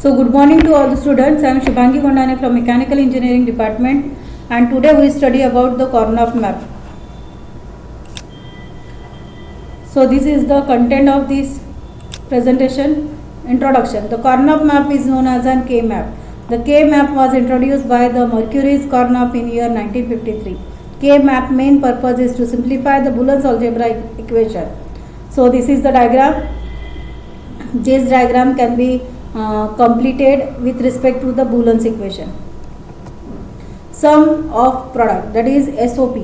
So good morning to all the students. I am Shubhangi Gondane from Mechanical Engineering Department, and today we study about the Karnaugh map. So this is the content of this presentation. Introduction. The Karnaugh map is known as an K map. The K map was introduced by the Mercury's Karnaugh in year 1953. K map main purpose is to simplify the Boolean algebra equation. So this is the diagram. This diagram can be completed with respect to the Boolean equation. Sum of product, that is SOP.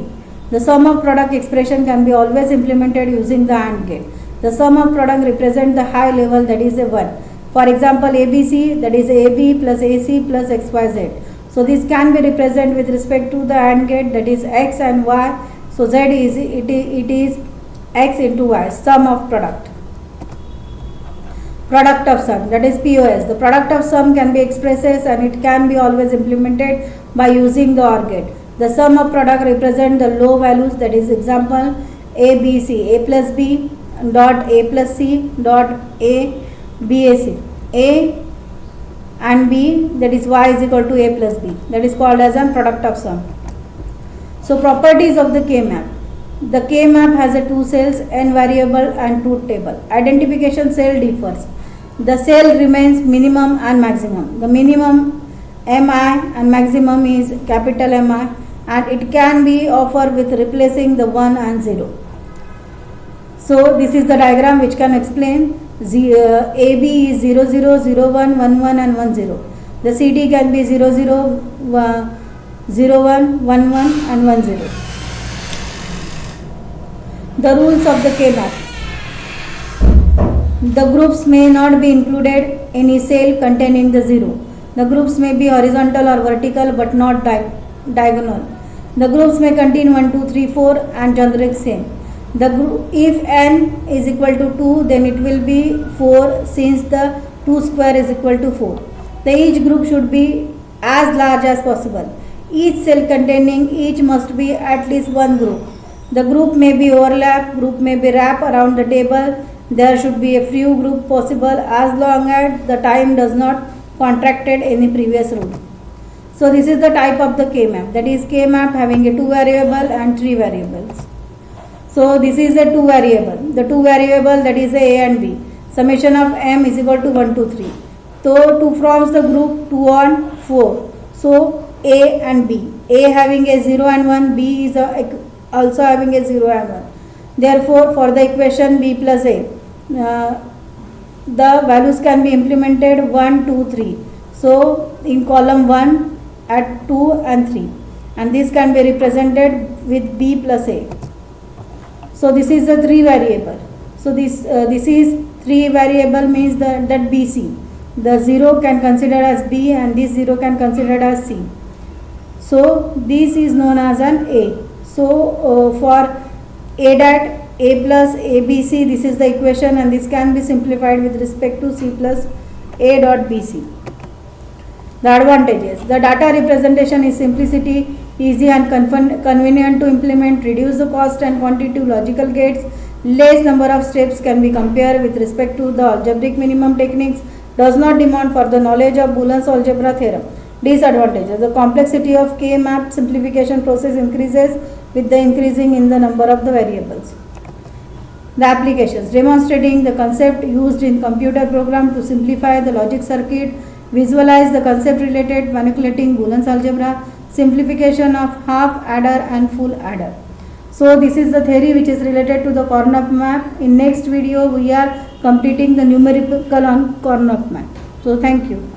The sum of product expression can be always implemented using the AND gate. The sum of product represents the high level, that is a 1. For example, ABC, that is AB plus AC plus XYZ. So this can be represented with respect to the AND gate, that is X and Y. So Z is it is X into Y, sum of product. Product of sum, that is POS. The product of sum can be expressed and it can be always implemented by using the OR gate. The sum of product represent the low values, that is example A, B, C, A plus B dot A plus C dot A, B, A, C. A and B, that is Y is equal to A plus B. That is called as a product of sum. So properties of the K map. The K map has a 2 cells, n variable and truth table. Identification cell differs. The cell remains minimum and maximum. The minimum MI and maximum is capital MI, and it can be offered with replacing the 1 and 0. So this is the diagram which can explain. AB is 0, 0, 0, 1, 1, 1 and 1, 0. The CD can be 0, 0, 0, 1, 1, 1 and 1, 0. The rules of the K map. The groups may not be included in a cell containing the 0. The groups may be horizontal or vertical but not diagonal. The groups may contain 1, 2, 3, 4 and generic same. The group, if n is equal to 2, then it will be 4, since the 2 square is equal to 4. Each group should be as large as possible. Each cell containing each must be at least one group. The group may be overlap, group may be wrap around the table. There should be a few group possible as long as the time does not contracted any previous rule. So this is the type of the K map, that is K map having a 2 variable and 3 variables. So this is a 2 variable. The 2 variable, that is A and B. Summation of M is equal to 1, 2, 3. So 2 forms the group 2 on 4. So A and B. A having a 0 and 1, B is also having a 0 and 1. Therefore, for the equation B plus A, the values can be implemented 1, 2, 3. So in column 1 at 2 and 3, and this can be represented with B plus A. So this is the 3 variable. So this is 3 variable means that BC. The 0 can consider as B and this 0 can consider as C. So this is known as an A. So for A dat A plus ABC, this is the equation, and this can be simplified with respect to C plus A dot BC. The advantages. The data representation is simplicity, easy and convenient to implement, reduce the cost and quantity to logical gates, less number of steps, can be compared with respect to the algebraic minimum techniques, does not demand for the knowledge of Boolean algebra theorem. Disadvantages. The complexity of K map simplification process increases with the increasing in the number of the variables. The applications. Demonstrating the concept used in computer program to simplify the logic circuit, visualize the concept related manipulating Boolean algebra, simplification of half adder and full adder. So this is the theory which is related to the Karnaugh map. In next video we are completing the numerical on Karnaugh map. So thank you.